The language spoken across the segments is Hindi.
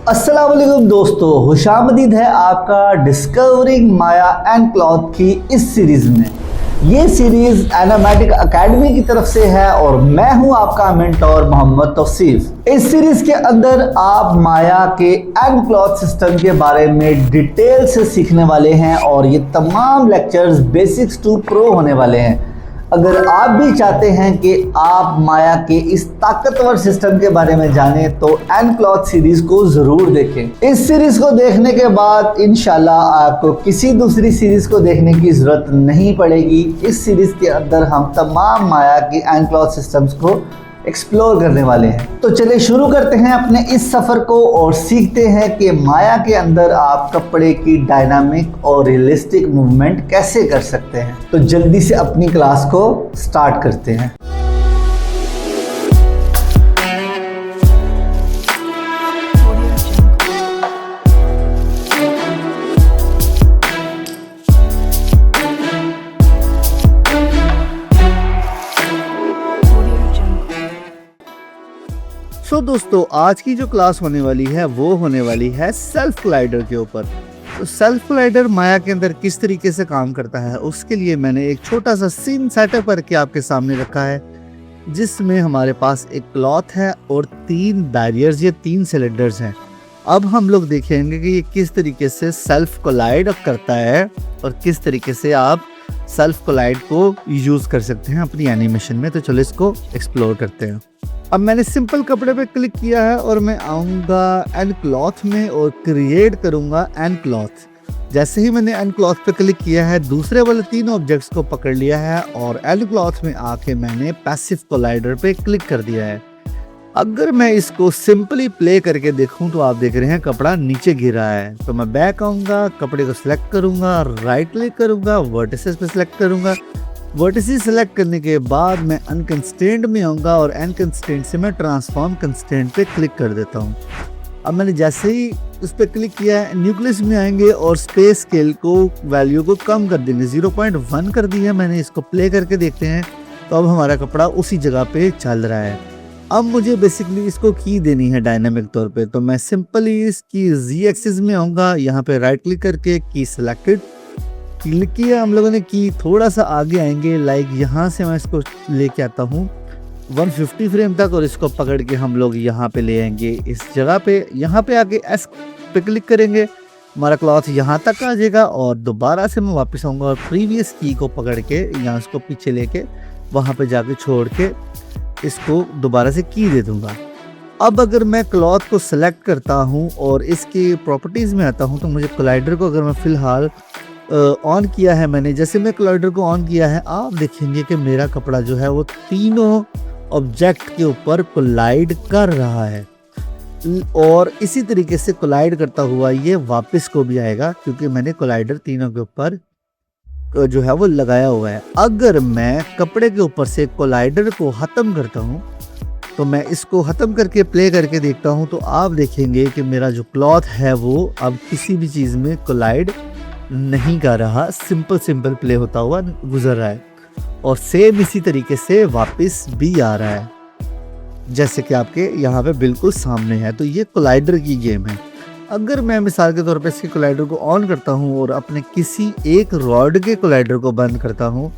अस्सलाम वालेकुम दोस्तों, खुशामदीद है आपका डिस्कवरिंग माया एंड क्लॉथ की इस सीरीज में। ये सीरीज एनामेटिक एकेडमी की तरफ से है और मैं हूं आपका मेंटोर मोहम्मद तौसीफ। इस सीरीज के अंदर आप माया के एंड क्लॉथ सिस्टम के बारे में डिटेल से सीखने वाले हैं और ये तमाम लेक्चर्स बेसिक्स टू प्रो होने वाले हैं। अगर आप भी चाहते हैं कि आप माया के इस ताकतवर सिस्टम के बारे में जानें तो एंड क्लॉथ सीरीज को जरूर देखें। इस सीरीज को देखने के बाद इंशाल्लाह आपको किसी दूसरी सीरीज को देखने की जरूरत नहीं पड़ेगी। इस सीरीज के अंदर हम तमाम माया की एंड क्लॉथ सिस्टम्स को एक्सप्लोर करने वाले हैं। तो चलिए शुरू करते हैं अपने इस सफर को और सीखते हैं कि माया के अंदर आप कपड़े की डायनामिक और रियलिस्टिक मूवमेंट कैसे कर सकते हैं। तो जल्दी से अपनी क्लास को स्टार्ट करते हैं। तो दोस्तों, आज की जो क्लास होने वाली है वो होने वाली है सेल्फ कोलाइडर के ऊपर। तो सेल्फ कोलाइडर माया के अंदर किस तरीके से काम करता है उसके लिए मैंने एक छोटा सा सीन सेटअप करके आपके सामने रखा है, जिसमें हमारे पास एक क्लॉथ है और 3 बैरियर्स या 3 सिलेंडर्स हैं। अब हम लोग देखेंगे कि ये किस तरीके से सेल्फ कोलाइड करता है और किस तरीके से आप सेल्फ कोलाइड को यूज कर सकते हैं अपनी एनिमेशन में। तो चलो इसको एक्सप्लोर करते हैं। अब मैंने सिंपल कपड़े पे क्लिक किया है और मैं आऊँगा एंड क्लॉथ में और क्रिएट करूँगा एंड क्लॉथ। जैसे ही मैंने एंड क्लॉथ पे क्लिक किया है, दूसरे वाले 3 ऑब्जेक्ट्स को पकड़ लिया है और एंड क्लॉथ में आके मैंने पैसिव कोलाइडर पे क्लिक कर दिया है। अगर मैं इसको सिंपली प्ले करके देखूं तो आप देख रहे हैं कपड़ा नीचे गिरा है। तो मैं बैक आऊँगा, कपड़े को सिलेक्ट करूँगा, राइट क्लिक करूँगा, वर्टिसेस पे सिलेक्ट करूँगा। वर्टिसेस सेलेक्ट करने के बाद मैं अनकंस्ट्रेंट में आऊँगा और अनकंस्ट्रेंट से मैं ट्रांसफॉर्म कंस्ट्रेंट पे क्लिक कर देता हूँ। अब मैंने जैसे ही उस पर क्लिक किया है, न्यूक्लियस में आएंगे और स्पेस स्केल को वैल्यू को कम कर देंगे, 0.1 कर दी है मैंने। इसको प्ले करके देखते हैं तो अब हमारा कपड़ा उसी जगह पे चल रहा है। अब मुझे बेसिकली इसको की देनी है डायनामिक तौर पे। तो मैं सिंपली इसकी Z एक्सिस में आऊँगा, यहाँ पे राइट क्लिक करके की सिलेक्टेड क्लिक किया हम लोगों ने, की थोड़ा सा आगे आएंगे, लाइक यहाँ से मैं इसको लेके आता हूँ 150 फ्रेम तक और इसको पकड़ के हम लोग यहाँ पे ले आएंगे इस जगह पे। यहाँ पे आके S पे क्लिक करेंगे, हमारा क्लॉथ यहाँ तक आ जाएगा और दोबारा से मैं वापस आऊँगा और प्रीवियस की को पकड़ के यहाँ इसको पीछे लेके वहाँ पे जाके छोड़ के इसको दोबारा से की दे दूँगा। अब अगर मैं क्लॉथ को सिलेक्ट करता हूँ और इसकी प्रॉपर्टीज़ में आता हूँ तो मुझे कोलाइडर को अगर मैं फ़िलहाल ऑन किया है मैंने, जैसे मैं कोलाइडर को ऑन किया है आप देखेंगे कि मेरा कपड़ा जो है वो तीनों ऑब्जेक्ट के ऊपर कोलाइड कर रहा है और इसी तरीके से कोलाइड करता हुआ ये वापस को भी आएगा क्योंकि मैंने कोलाइडर तीनों के ऊपर जो है वो लगाया हुआ है। अगर मैं कपड़े के ऊपर से कोलाइडर को ख़त्म करता हूँ तो मैं इसको ख़त्म करके प्ले करके देखता हूँ तो आप देखेंगे कि मेरा जो क्लॉथ है वो अब किसी भी चीज़ में कोलाइड नहीं कर रहा, सिंपल प्ले होता हुआ गुजर रहा है और सेम इसी तरीके से वापस भी आ रहा है जैसे कि आपके यहाँ पे बिल्कुल सामने है। तो ये कोलाइडर की गेम है। अगर मैं मिसाल के तौर पे इसके कोलाइडर को ऑन करता हूँ और अपने किसी एक रॉड के कोलाइडर को बंद करता हूँ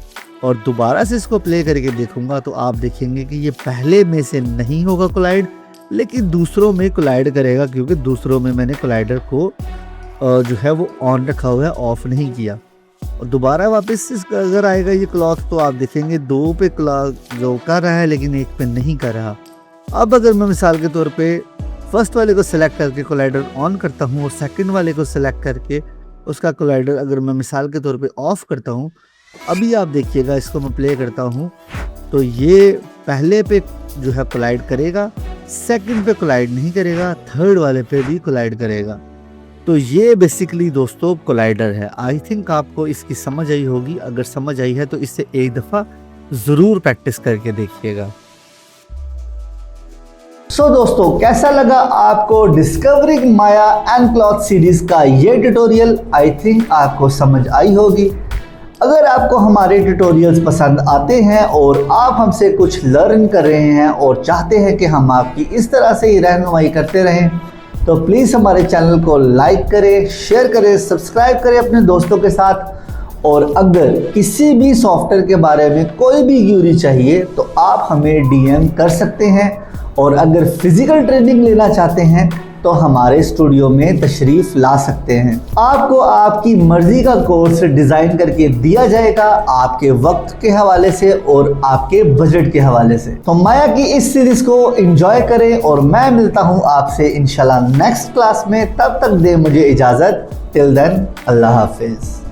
और दोबारा से इसको प्ले करके देखूंगा तो आप देखेंगे कि ये पहले में से नहीं होगा कोलाइड, लेकिन दूसरों में कोलाइड करेगा क्योंकि दूसरों में मैंने कोलाइडर को जो है वो ऑन रखा हुआ है, ऑफ नहीं किया। और दोबारा वापस अगर आएगा ये क्लॉथ तो आप देखेंगे 2 पे क्लॉथ जो कर रहा है लेकिन 1 पे नहीं कर रहा। अब अगर मैं मिसाल के तौर पे फर्स्ट वाले को सिलेक्ट करके कोलाइडर ऑन करता हूँ और सेकंड वाले को सिलेक्ट करके उसका कोलाइडर अगर मैं मिसाल के तौर पे ऑफ करता हूँ, अभी आप देखिएगा इसको मैं प्ले करता हूँ तो ये पहले पे जो है कोलाइड करेगा, सेकंड पे कोलाइड नहीं करेगा, थर्ड वाले पे भी कोलाइड करेगा। तो ये बेसिकली दोस्तों कोलाइडर है। आई थिंक आपको इसकी समझ आई होगी। अगर समझ आई है तो इससे एक दफ़ा ज़रूर प्रैक्टिस करके देखिएगा। सो दोस्तों, कैसा लगा आपको discovering Maya and cloth series का ये ट्यूटोरियल? आई थिंक आपको समझ आई होगी। अगर आपको हमारे ट्यूटोरियल्स पसंद आते हैं और आप हमसे कुछ लर्न कर रहे हैं और चाहते हैं कि हम आपकी इस तरह से ही रहनुमाई करते रहें तो प्लीज़ हमारे चैनल को लाइक करें, शेयर करें, सब्सक्राइब करें अपने दोस्तों के साथ। और अगर किसी भी सॉफ्टवेयर के बारे में कोई भी क्यूरी चाहिए तो आप हमें DM कर सकते हैं। और अगर फिजिकल ट्रेनिंग लेना चाहते हैं तो हमारे स्टूडियो में तशरीफ ला सकते हैं। आपको आपकी मर्जी का कोर्स डिज़ाइन करके दिया जाएगा, आपके वक्त के हवाले से और आपके बजट के हवाले से। तो माया की इस सीरीज को एंजॉय करें और मैं मिलता हूं आपसे इंशाल्लाह नेक्स्ट क्लास में। तब तक दे मुझे इजाज़त। टिल देन, अल्लाह हाफिज़।